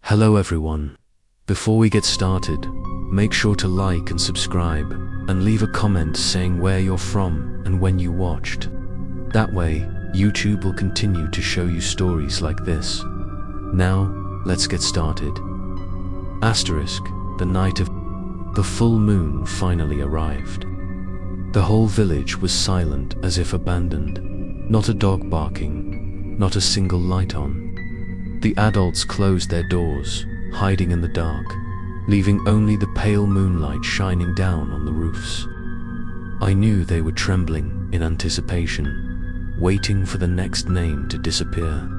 Hello everyone. Before we get started, make sure to like and subscribe and leave a comment saying where you're from and when you watched. That way, YouTube will continue to show you stories like this. Now, let's get started. Asterisk, the night of the full moon finally arrived. The whole village was silent as if abandoned. Not a dog barking, not a single light on. The adults closed their doors, hiding in the dark, leaving only the pale moonlight shining down on the roofs. I knew they were trembling in anticipation, waiting for the next name to disappear,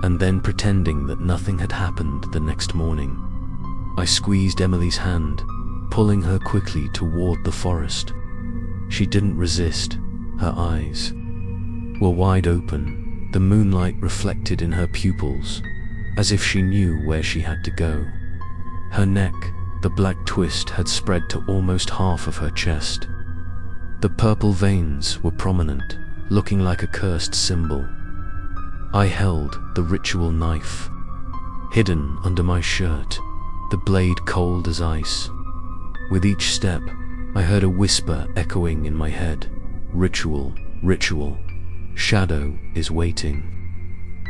and then pretending that nothing had happened the next morning. I squeezed Emily's hand, pulling her quickly toward the forest. She didn't resist. Her eyes were wide open, the moonlight reflected in her pupils, as if she knew where she had to go. Her neck, the black twist had spread to almost half of her chest. The purple veins were prominent, looking like a cursed symbol. I held the ritual knife, hidden under my shirt, the blade cold as ice. With each step, I heard a whisper echoing in my head. Ritual, ritual. Shadow is waiting.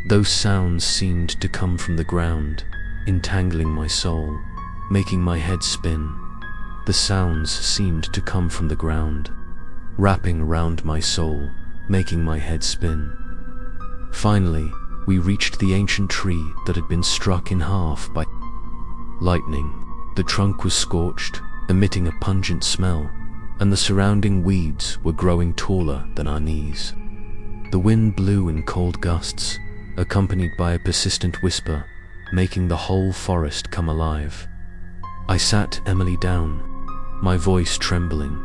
Those sounds seemed to come from the ground, entangling my soul, making my head spin. The sounds seemed to come from the ground, wrapping around my soul, making my head spin. Finally, we reached the ancient tree that had been struck in half by lightning. The trunk was scorched, emitting a pungent smell, and the surrounding weeds were growing taller than our knees. The wind blew in cold gusts, accompanied by a persistent whisper, making the whole forest come alive. I sat Emily down, my voice trembling.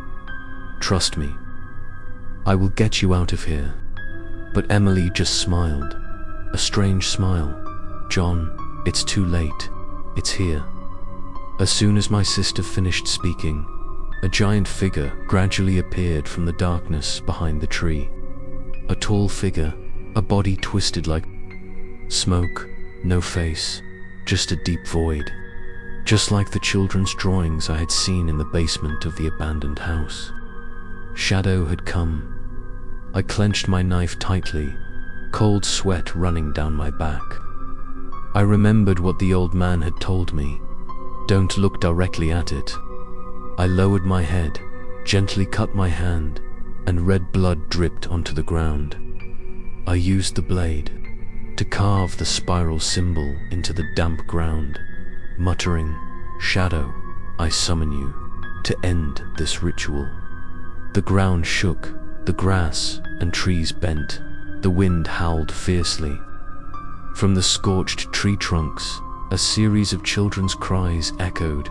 "Trust me. I will get you out of here." But Emily just smiled, a strange smile. "John, it's too late. It's here." As soon as my sister finished speaking, a giant figure gradually appeared from the darkness behind the tree. A tall figure, a body twisted like smoke, no face, just a deep void. Just like the children's drawings I had seen in the basement of the abandoned house. Shadow had come. I clenched my knife tightly, cold sweat running down my back. I remembered what the old man had told me. Don't look directly at it. I lowered my head, gently cut my hand, and red blood dripped onto the ground. I used the blade to carve the spiral symbol into the damp ground, muttering, "Shadow, I summon you to end this ritual." The ground shook, the grass and trees bent, the wind howled fiercely. From the scorched tree trunks, a series of children's cries echoed,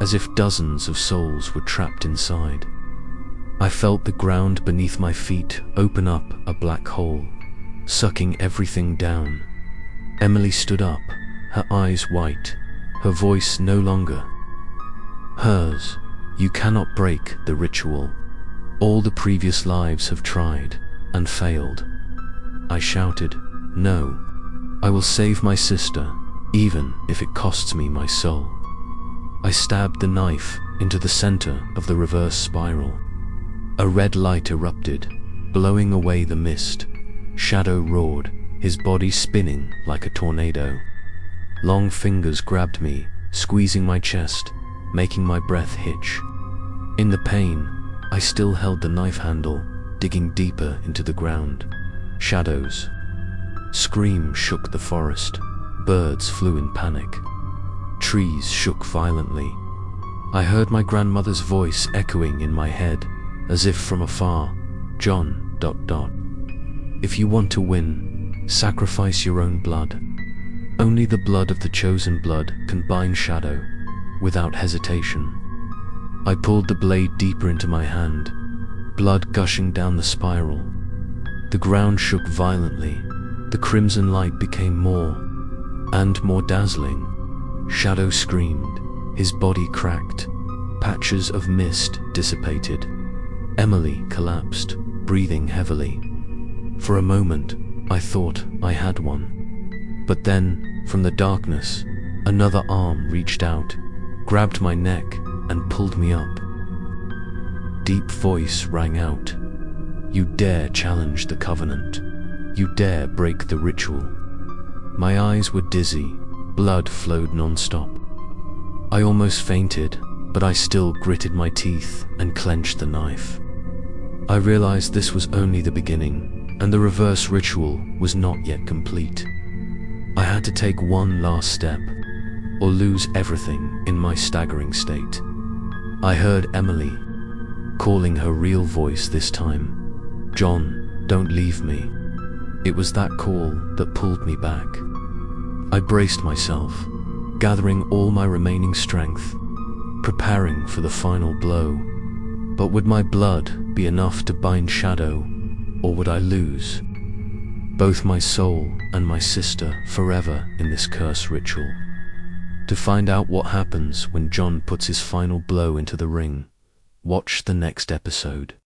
as if dozens of souls were trapped inside. I felt the ground beneath my feet open up a black hole, sucking everything down. Emily stood up, her eyes white, her voice no longer hers. "You cannot break the ritual. All the previous lives have tried and failed." I shouted, "No, I will save my sister, even if it costs me my soul." I stabbed the knife into the center of the reverse spiral. A red light erupted, blowing away the mist. Shadow roared, his body spinning like a tornado. Long fingers grabbed me, squeezing my chest, making my breath hitch. In the pain, I still held the knife handle, digging deeper into the ground. Shadows. Screams shook the forest. Birds flew in panic. Trees shook violently. I heard my grandmother's voice echoing in my head, as if from afar. "John, ... If you want to win, sacrifice your own blood. Only the blood of the chosen blood can bind Shadow, without hesitation." I pulled the blade deeper into my hand, blood gushing down the spiral. The ground shook violently. The crimson light became more and more dazzling. Shadow screamed, his body cracked. Patches of mist dissipated. Emily collapsed, breathing heavily. For a moment, I thought I had won. But then, from the darkness, Another arm reached out, grabbed my neck, and pulled me up. Deep voice rang out. You dare challenge the covenant. You dare break the ritual. My eyes were dizzy, blood flowed non-stop. I almost fainted, but I still gritted my teeth and clenched the knife. I realized this was only the beginning, and the reverse ritual was not yet complete. I had to take one last step, or lose everything in my staggering state. I heard Emily, calling her real voice this time. John, don't leave me. It was that call that pulled me back. I braced myself, gathering all my remaining strength, preparing for the final blow. But would my blood be enough to bind Shadow, or would I lose both my soul and my sister forever in this curse ritual? To find out what happens when John puts his final blow into the ring, watch the next episode.